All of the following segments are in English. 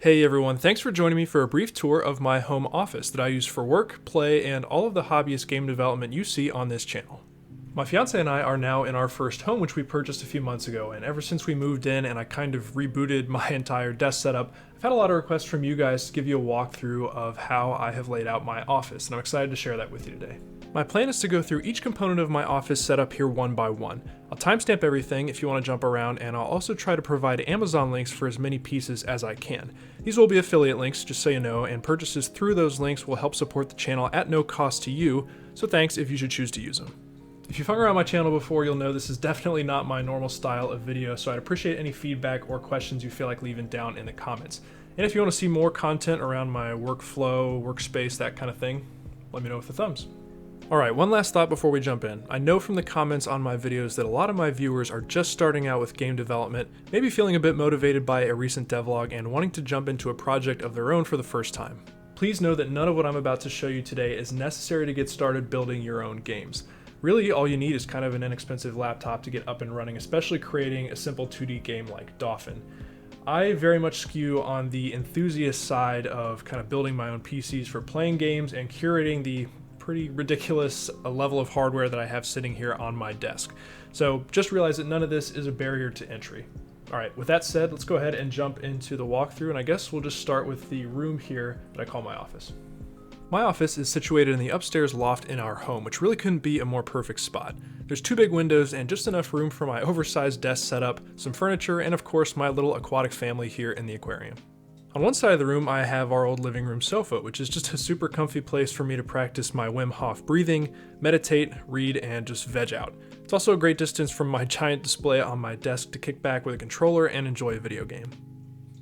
Hey everyone, thanks for joining me for a brief tour of my home office that I use for work, play, and all of the hobbyist game development you see on this channel. My fiance and I are now in our first home, which we purchased a few months ago, and ever since we moved in and I kind of rebooted my entire desk setup, I've had a lot of requests from you guys to give you a walkthrough of how I have laid out my office, and I'm excited to share that with you today. My plan is to go through each component of my office setup here one by one. I'll timestamp everything if you want to jump around, and I'll also try to provide Amazon links for as many pieces as I can. These will be affiliate links, just so you know, and purchases through those links will help support the channel at no cost to you, so thanks if you should choose to use them. If you've hung around my channel before, you'll know this is definitely not my normal style of video, so I'd appreciate any feedback or questions you feel like leaving down in the comments. And if you want to see more content around my workflow, workspace, that kind of thing, let me know with a thumbs. Alright, one last thought before we jump in. I know from the comments on my videos that a lot of my viewers are just starting out with game development, maybe feeling a bit motivated by a recent devlog and wanting to jump into a project of their own for the first time. Please know that none of what I'm about to show you today is necessary to get started building your own games. Really, all you need is kind of an inexpensive laptop to get up and running, especially creating a simple 2D game like Dolphin. I very much skew on the enthusiast side of kind of building my own PCs for playing games and curating the pretty ridiculous level of hardware that I have sitting here on my desk. So just realize that none of this is a barrier to entry. Alright, with that said, let's go ahead and jump into the walkthrough, and I guess we'll just start with the room here that I call my office. My office is situated in the upstairs loft in our home, which really couldn't be a more perfect spot. There's two big windows and just enough room for my oversized desk setup, some furniture, and of course my little aquatic family here in the aquarium. On one side of the room, I have our old living room sofa, which is just a super comfy place for me to practice my Wim Hof breathing, meditate, read, and just veg out. It's also a great distance from my giant display on my desk to kick back with a controller and enjoy a video game.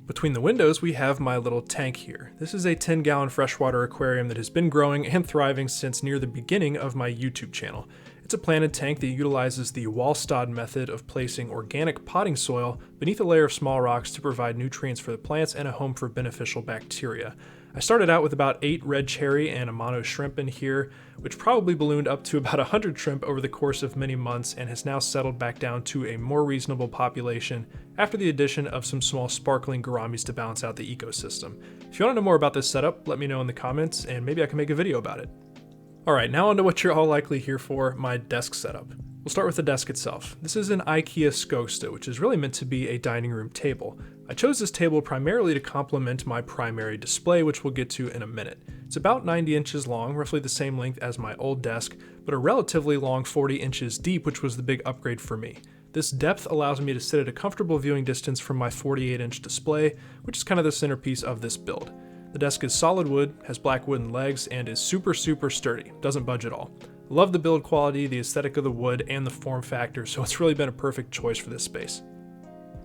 Between the windows, we have my little tank here. This is a 10-gallon freshwater aquarium that has been growing and thriving since near the beginning of my YouTube channel. It's a planted tank that utilizes the Wallstad method of placing organic potting soil beneath a layer of small rocks to provide nutrients for the plants and a home for beneficial bacteria. I started out with about 8 red cherry and Amano shrimp in here, which probably ballooned up to about 100 shrimp over the course of many months and has now settled back down to a more reasonable population after the addition of some small sparkling gouramis to balance out the ecosystem. If you want to know more about this setup, let me know in the comments and maybe I can make a video about it. Alright, now on to what you're all likely here for, my desk setup. We'll start with the desk itself. This is an IKEA Skosta, which is really meant to be a dining room table. I chose this table primarily to complement my primary display, which we'll get to in a minute. It's about 90 inches long, roughly the same length as my old desk, but a relatively long 40 inches deep, which was the big upgrade for me. This depth allows me to sit at a comfortable viewing distance from my 48-inch display, which is kind of the centerpiece of this build. The desk is solid wood, has black wooden legs, and is super sturdy, doesn't budge at all. Love the build quality, the aesthetic of the wood, and the form factor, so it's really been a perfect choice for this space.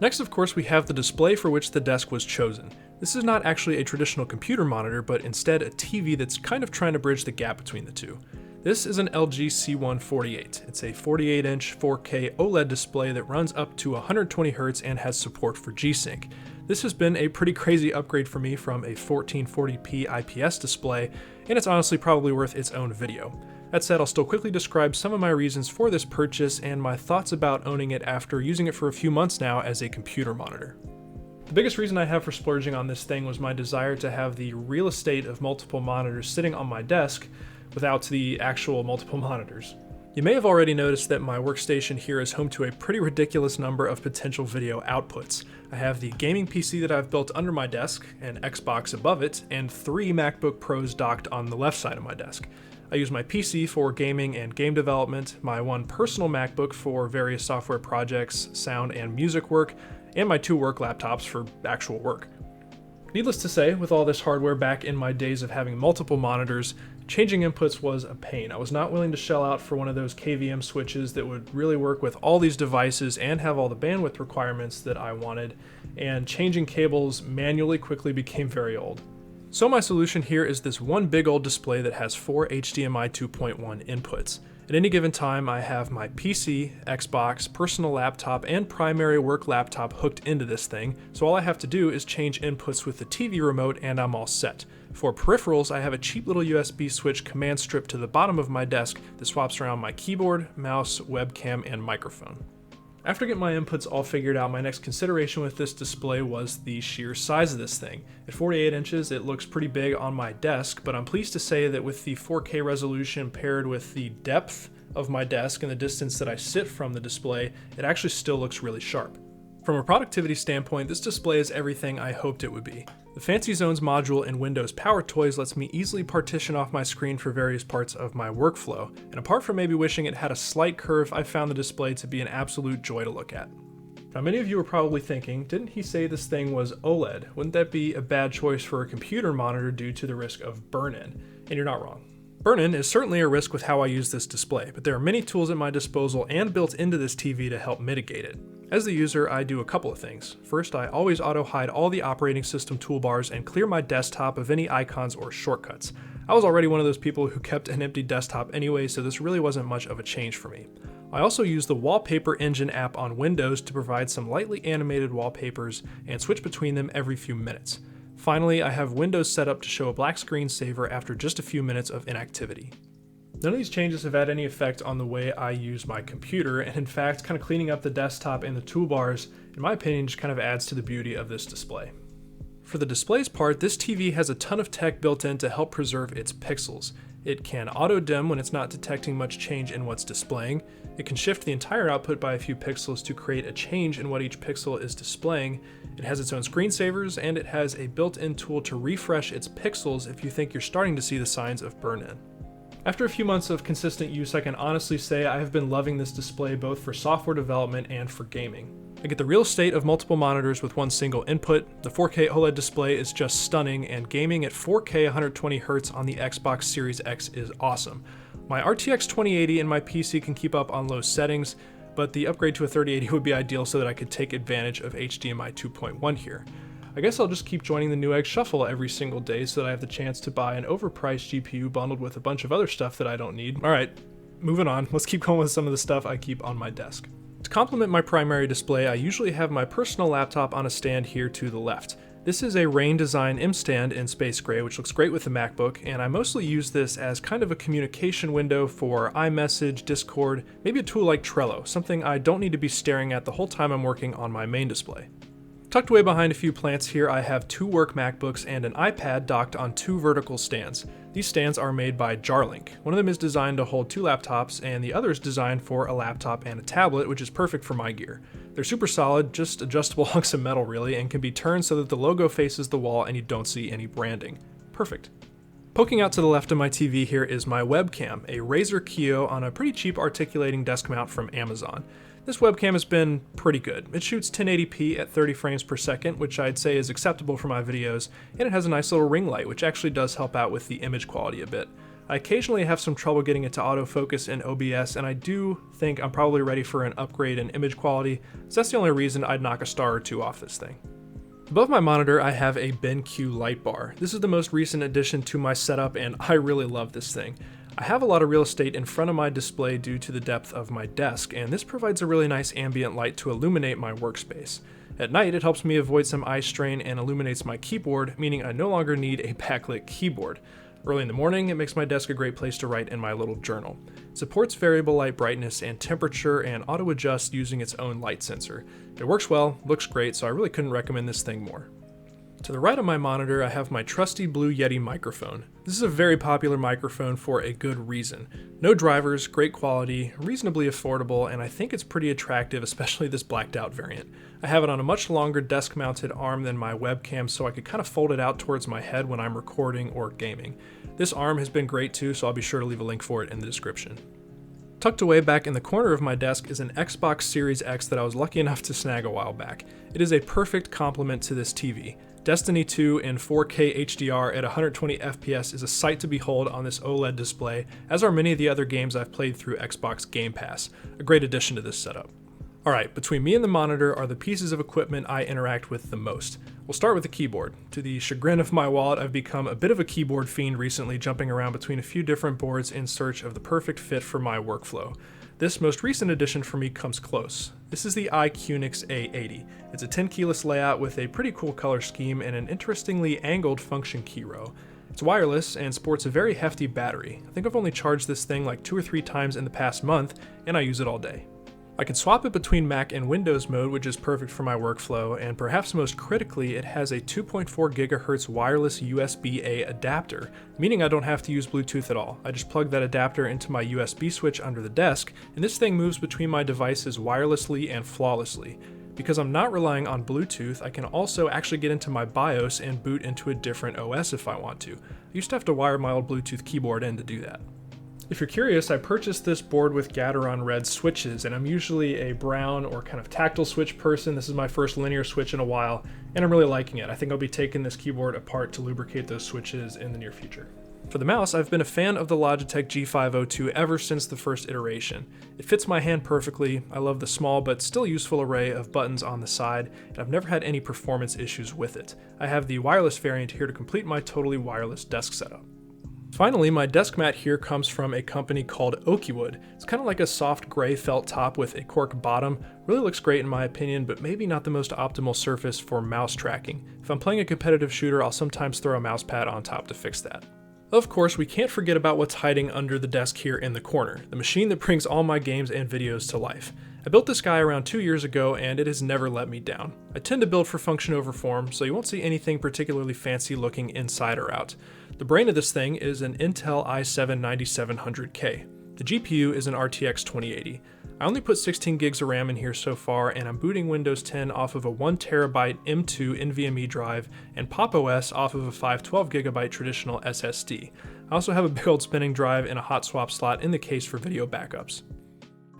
Next, of course, we have the display for which the desk was chosen. This is not actually a traditional computer monitor, but instead a TV that's kind of trying to bridge the gap between the two. This is an LG C148. It's a 48-inch 4K OLED display that runs up to 120 Hz and has support for G-Sync. This has been a pretty crazy upgrade for me from a 1440p IPS display, and it's honestly probably worth its own video. That said, I'll still quickly describe some of my reasons for this purchase and my thoughts about owning it after using it for a few months now as a computer monitor. The biggest reason I have for splurging on this thing was my desire to have the real estate of multiple monitors sitting on my desk without the actual multiple monitors. You may have already noticed that my workstation here is home to a pretty ridiculous number of potential video outputs. I have the gaming PC that I've built under my desk, an Xbox above it, and 3 MacBook Pros docked on the left side of my desk. I use my PC for gaming and game development, my one personal MacBook for various software projects, sound and music work, and my 2 work laptops for actual work. Needless to say, with all this hardware back in my days of having multiple monitors, changing inputs was a pain. I was not willing to shell out for one of those KVM switches that would really work with all these devices and have all the bandwidth requirements that I wanted, and changing cables manually quickly became very old. So my solution here is this one big old display that has 4 HDMI 2.1 inputs. At any given time, I have my PC, Xbox, personal laptop, and primary work laptop hooked into this thing, so all I have to do is change inputs with the TV remote and I'm all set. For peripherals, I have a cheap little USB switch command strip to the bottom of my desk that swaps around my keyboard, mouse, webcam, and microphone. After getting my inputs all figured out, my next consideration with this display was the sheer size of this thing. At 48 inches, it looks pretty big on my desk, but I'm pleased to say that with the 4K resolution paired with the depth of my desk and the distance that I sit from the display, it actually still looks really sharp. From a productivity standpoint, this display is everything I hoped it would be. The Fancy Zones module in Windows Power Toys lets me easily partition off my screen for various parts of my workflow, and apart from maybe wishing it had a slight curve, I found the display to be an absolute joy to look at. Now many of you are probably thinking, didn't he say this thing was OLED? Wouldn't that be a bad choice for a computer monitor due to the risk of burn-in? And you're not wrong. Burn-in is certainly a risk with how I use this display, but there are many tools at my disposal and built into this TV to help mitigate it. As the user, I do a couple of things. First, I always auto-hide all the operating system toolbars and clear my desktop of any icons or shortcuts. I was already one of those people who kept an empty desktop anyway, so this really wasn't much of a change for me. I also use the Wallpaper Engine app on Windows to provide some lightly animated wallpapers and switch between them every few minutes. Finally, I have Windows set up to show a black screensaver after just a few minutes of inactivity. None of these changes have had any effect on the way I use my computer, and in fact, kind of cleaning up the desktop and the toolbars, in my opinion, just kind of adds to the beauty of this display. For the displays part, this TV has a ton of tech built in to help preserve its pixels. It can auto-dim when it's not detecting much change in what's displaying. It can shift the entire output by a few pixels to create a change in what each pixel is displaying. It has its own screensavers, and it has a built-in tool to refresh its pixels if you think you're starting to see the signs of burn-in. After a few months of consistent use, I can honestly say I have been loving this display both for software development and for gaming. I get the real estate of multiple monitors with one single input, the 4K OLED display is just stunning, and gaming at 4K 120Hz on the Xbox Series X is awesome. My RTX 2080 in my PC can keep up on low settings, but the upgrade to a 3080 would be ideal so that I could take advantage of HDMI 2.1 here. I guess I'll just keep joining the Newegg Shuffle every single day so that I have the chance to buy an overpriced GPU bundled with a bunch of other stuff that I don't need. Alright, moving on, let's keep going with some of the stuff I keep on my desk. To complement my primary display, I usually have my personal laptop on a stand here to the left. This is a Rain Design M stand in space gray, which looks great with the MacBook, and I mostly use this as kind of a communication window for iMessage, Discord, maybe a tool like Trello, something I don't need to be staring at the whole time I'm working on my main display. Tucked away behind a few plants here, I have two work MacBooks and an iPad docked on two vertical stands. These stands are made by Jarlink. One of them is designed to hold two laptops, and the other is designed for a laptop and a tablet, which is perfect for my gear. They're super solid, just adjustable hunks of metal really, and can be turned so that the logo faces the wall and you don't see any branding. Perfect. Poking out to the left of my TV here is my webcam, a Razer Kiyo on a pretty cheap articulating desk mount from Amazon. This webcam has been pretty good. It shoots 1080p at 30 frames per second, which I'd say is acceptable for my videos, and it has a nice little ring light, which actually does help out with the image quality a bit. I occasionally have some trouble getting it to autofocus in OBS, and I do think I'm probably ready for an upgrade in image quality, so that's the only reason I'd knock a star or two off this thing. Above my monitor, I have a BenQ light bar. This is the most recent addition to my setup, and I really love this thing. I have a lot of real estate in front of my display due to the depth of my desk, and this provides a really nice ambient light to illuminate my workspace. At night, it helps me avoid some eye strain and illuminates my keyboard, meaning I no longer need a backlit keyboard. Early in the morning, it makes my desk a great place to write in my little journal. It supports variable light brightness and temperature and auto-adjusts using its own light sensor. It works well, looks great, so I really couldn't recommend this thing more. To the right of my monitor, I have my trusty Blue Yeti microphone. This is a very popular microphone for a good reason. No drivers, great quality, reasonably affordable, and I think it's pretty attractive, especially this blacked out variant. I have it on a much longer desk-mounted arm than my webcam, so I could kind of fold it out towards my head when I'm recording or gaming. This arm has been great too, so I'll be sure to leave a link for it in the description. Tucked away back in the corner of my desk is an Xbox Series X that I was lucky enough to snag a while back. It is a perfect complement to this TV. Destiny 2 in 4K HDR at 120 FPS is a sight to behold on this OLED display, as are many of the other games I've played through Xbox Game Pass, a great addition to this setup. Alright, between me and the monitor are the pieces of equipment I interact with the most. We'll start with the keyboard. To the chagrin of my wallet, I've become a bit of a keyboard fiend recently, jumping around between a few different boards in search of the perfect fit for my workflow. This most recent addition for me comes close. This is the iQnix A80. It's a 10 keyless layout with a pretty cool color scheme and an interestingly angled function key row. It's wireless and sports a very hefty battery. I think I've only charged this thing like 2 or 3 times in the past month, and I use it all day. I can swap it between Mac and Windows mode, which is perfect for my workflow, and perhaps most critically, it has a 2.4 GHz wireless USB-A adapter, meaning I don't have to use Bluetooth at all. I just plug that adapter into my USB switch under the desk, and this thing moves between my devices wirelessly and flawlessly. Because I'm not relying on Bluetooth, I can also actually get into my BIOS and boot into a different OS if I want to. I used to have to wire my old Bluetooth keyboard in to do that. If you're curious, I purchased this board with Gateron red switches, and I'm usually a brown or kind of tactile switch person. This is my first linear switch in a while, and I'm really liking it. I think I'll be taking this keyboard apart to lubricate those switches in the near future. For the mouse, I've been a fan of the Logitech G502 ever since the first iteration. It fits my hand perfectly, I love the small but still useful array of buttons on the side, and I've never had any performance issues with it. I have the wireless variant here to complete my totally wireless desk setup. Finally, my desk mat here comes from a company called Oakwood. It's kind of like a soft gray felt top with a cork bottom. Really looks great in my opinion, but maybe not the most optimal surface for mouse tracking. If I'm playing a competitive shooter, I'll sometimes throw a mouse pad on top to fix that. Of course, we can't forget about what's hiding under the desk here in the corner, the machine that brings all my games and videos to life. I built this guy around 2 years ago, and it has never let me down. I tend to build for function over form, so you won't see anything particularly fancy looking inside or out. The brain of this thing is an Intel i7-9700K. The GPU is an RTX 2080. I only put 16 gigs of RAM in here so far, and I'm booting Windows 10 off of a 1TB M2 NVMe drive and Pop! OS off of a 512GB traditional SSD. I also have a big old spinning drive and a hot swap slot in the case for video backups.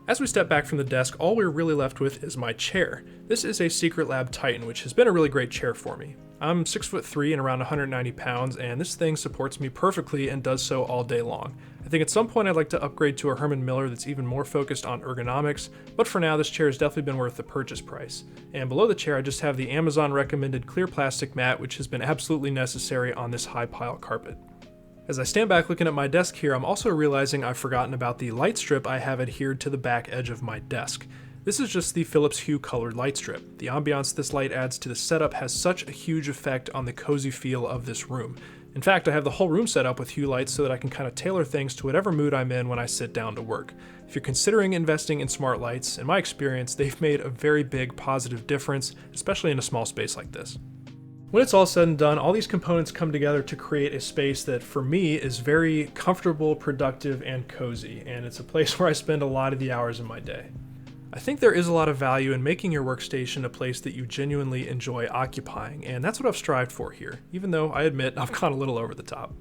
As we step back from the desk, all we're really left with is my chair. This is a Secretlab Titan, which has been a really great chair for me. I'm 6'3" and around 190 pounds, and this thing supports me perfectly and does so all day long. I think at some point I'd like to upgrade to a Herman Miller that's even more focused on ergonomics, but for now this chair has definitely been worth the purchase price. And below the chair I just have the Amazon recommended clear plastic mat, which has been absolutely necessary on this high pile carpet. As I stand back looking at my desk here, I'm also realizing I've forgotten about the light strip I have adhered to the back edge of my desk. This is just the Philips Hue colored light strip. The ambiance this light adds to the setup has such a huge effect on the cozy feel of this room. In fact, I have the whole room set up with Hue lights so that I can kind of tailor things to whatever mood I'm in when I sit down to work. If you're considering investing in smart lights, in my experience, they've made a very big positive difference, especially in a small space like this. When it's all said and done, all these components come together to create a space that, for me, is very comfortable, productive, and cozy, and it's a place where I spend a lot of the hours in my day. I think there is a lot of value in making your workstation a place that you genuinely enjoy occupying, and that's what I've strived for here, even though I admit I've gone a little over the top.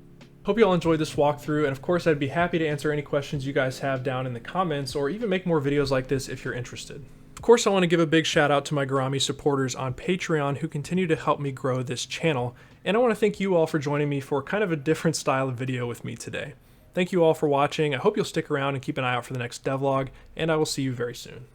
Hope you all enjoyed this walkthrough, and of course I'd be happy to answer any questions you guys have down in the comments, or even make more videos like this if you're interested. Of course, I want to give a big shout out to my Garami supporters on Patreon who continue to help me grow this channel, and I want to thank you all for joining me for kind of a different style of video with me today. Thank you all for watching. I hope you'll stick around and keep an eye out for the next devlog, and I will see you very soon.